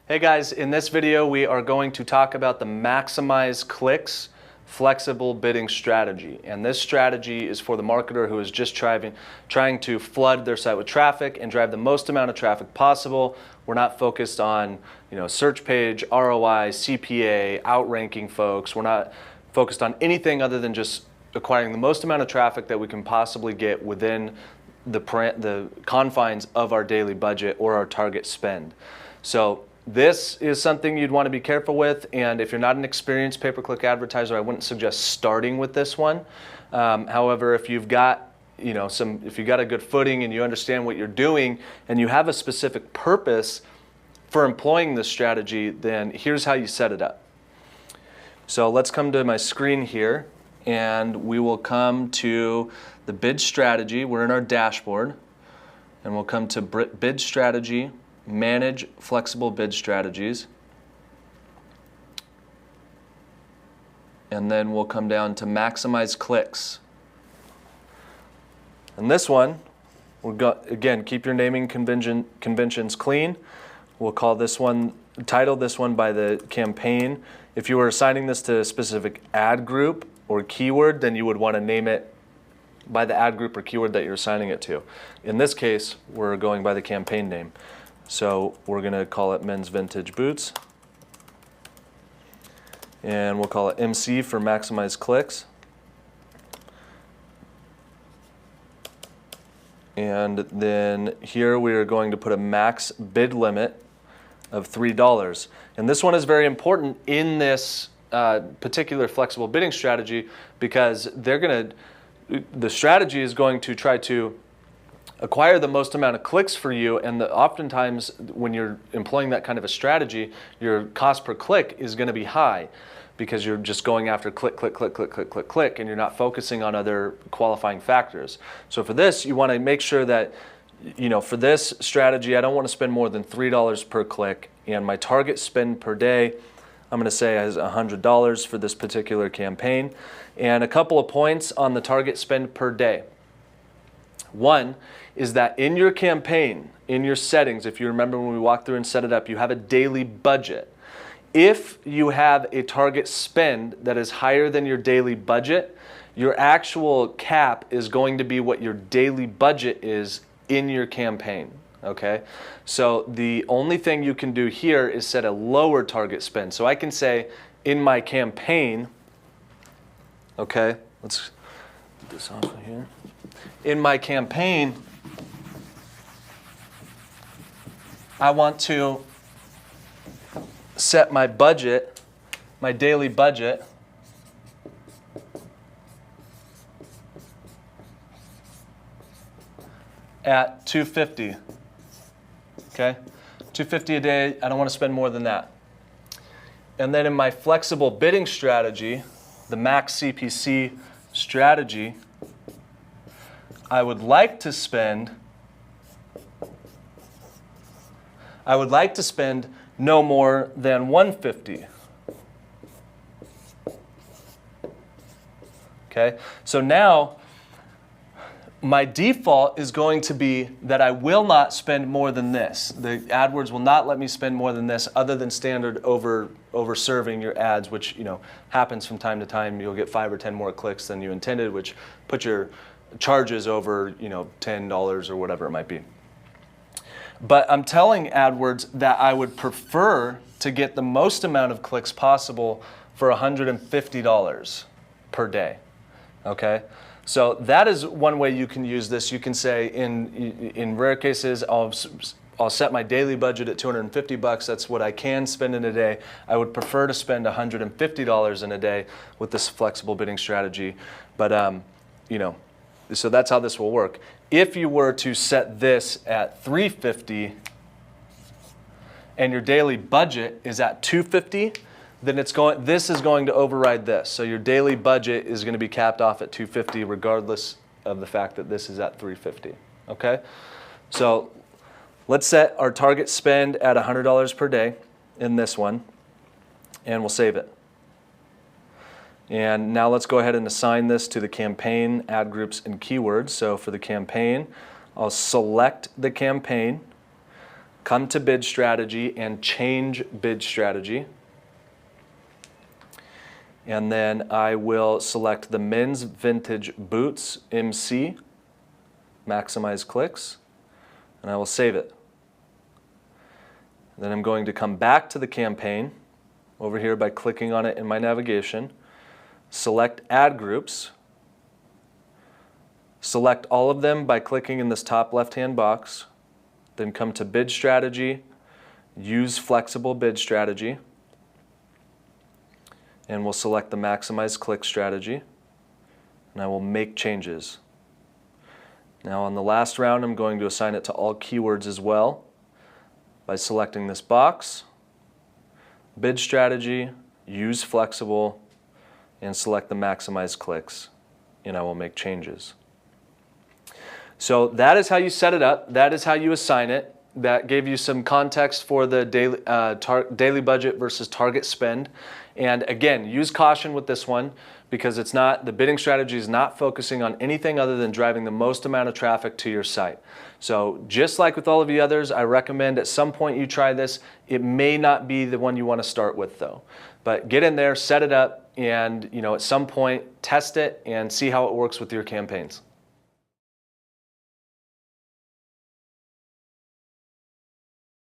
Hey guys, in this video we are going to talk about the Maximize Clicks flexible bidding strategy. And this strategy is for the marketer who is just trying to flood their site with traffic and drive the most amount of traffic possible. We're not focused on, search page, ROI, CPA, outranking folks. We're not focused on anything other than just acquiring the most amount of traffic that we can possibly get within the confines of our daily budget or our target spend. So this is something you'd want to be careful with, and if you're not an experienced pay-per-click advertiser, I wouldn't suggest starting with this one. However, if you've got if you got a good footing and you understand what you're doing and you have a specific purpose for employing this strategy, then here's how you set it up. So let's come to my screen here, and we will come to the bid strategy. We're in our dashboard, and we'll come to bid strategy, manage flexible bid strategies, and then we'll come down to maximize clicks. And this one, again, keep your naming conventions clean. We'll call this one, title this one by the campaign. If you were assigning this to a specific ad group or keyword, then you would want to name it by the ad group or keyword that you're assigning it to. In this case, we're going by the campaign name. So we're going to call it Men's Vintage Boots. And we'll call it MC for Maximize Clicks. And then here we are going to put a max bid limit of $3. And this one is very important in this particular flexible bidding strategy, because the strategy is going to try to acquire the most amount of clicks for you, and oftentimes when you're employing that kind of a strategy, your cost per click is going to be high because you're just going after click, click, click, click, click, click, click, and you're not focusing on other qualifying factors. So for this, you want to make sure that, for this strategy, I don't want to spend more than $3 per click, and my target spend per day, I'm going to say is $100 for this particular campaign. And a couple of points on the target spend per day. One is that in your campaign, in your settings, if you remember when we walked through and set it up, you have a daily budget. If you have a target spend that is higher than your daily budget, your actual cap is going to be what your daily budget is in your campaign. Okay? So the only thing you can do here is set a lower target spend. So I can say in my campaign, okay, let's get this off of here. In my campaign, I want to set my budget, my daily budget, at $250. Okay? $250 a day, I don't want to spend more than that. And then in my flexible bidding strategy, the max CPC strategy, I would like to spend no more than $150. Okay? So now my default is going to be that I will not spend more than this. The AdWords will not let me spend more than this, other than standard over serving your ads, which happens from time to time. You'll get 5 or 10 more clicks than you intended, which put your charges over $10 or whatever it might be. But I'm telling AdWords that I would prefer to get the most amount of clicks possible for $150 per day. Okay? So that is one way you can use this. You can say in rare cases, I'll set my daily budget at $250. That's what I can spend in a day. I would prefer to spend $150 in a day with this flexible bidding strategy. But so that's how this will work. If you were to set this at $350 and your daily budget is at $250, then this is going to override this. So your daily budget is going to be capped off at $250 regardless of the fact that this is at $350. Okay? So let's set our target spend at $100 per day in this one, and we'll save it. And now let's go ahead and assign this to the campaign, ad groups, and keywords. So for the campaign, I'll select the campaign, come to bid strategy and change bid strategy. And then I will select the men's vintage boots MC, maximize clicks, and I will save it. Then I'm going to come back to the campaign over here by clicking on it in my navigation, select ad groups, select all of them by clicking in this top left-hand box, then come to bid strategy, use flexible bid strategy, and we'll select the maximize click strategy, and I will make changes. Now on the last round, I'm going to assign it to all keywords as well by selecting this box, bid strategy, use flexible, and select the maximize clicks, and I will make changes. So that is how you set it up. That is how you assign it. That gave you some context for the daily budget versus target spend. And again, use caution with this one because the bidding strategy is not focusing on anything other than driving the most amount of traffic to your site. So just like with all of the others, I recommend at some point you try this. It may not be the one you want to start with though. But get in there, set it up, and at some point test it and see how it works with your campaigns.